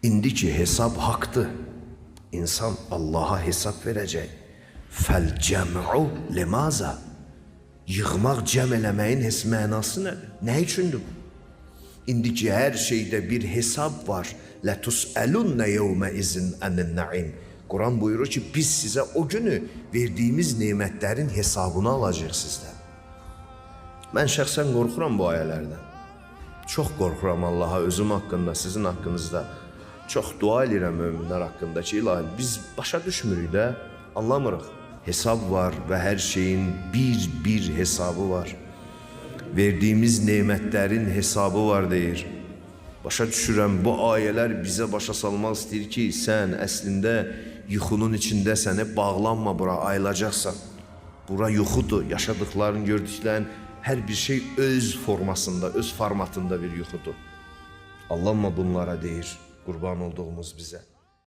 İndiki hesab haktı. İnsan Allah'a hesap verecek. Fel cem'u limaza. Yığmaq, cəm eləməyin mənası nədir? Nə üçündür bu? İndiki hər şeydə bir hesab var. Letus'elunne yevme izin anin naim. Kur'an buyurur ki biz size o günü verdiğimiz nimetlerin hesabını alacağız sizden. Ben şəxsən qorxuram bu ayələrdən. Çox qorxuram Allaha, özüm haqqında, sizin haqqınızda. Çox dua edirəm möminlər haqqında ki, ilahi biz başa düşmürük də, anlamırıq. Hesab var ve her şeyin bir hesabı var. Verdiğimiz nimetlerin hesabı var deyir. Başa düşürəm, bu ayələr bizə başa salmaq istəyir ki, sən əslində yuxunun içində səni bağlanma bura, ayılacaqsan. Bura yuxudur, yaşadıkların, gördüklərin, hər bir şey öz formasında, öz formatında bir yuxudur. Allanma bunlara deyir, qurban olduğumuz bizə.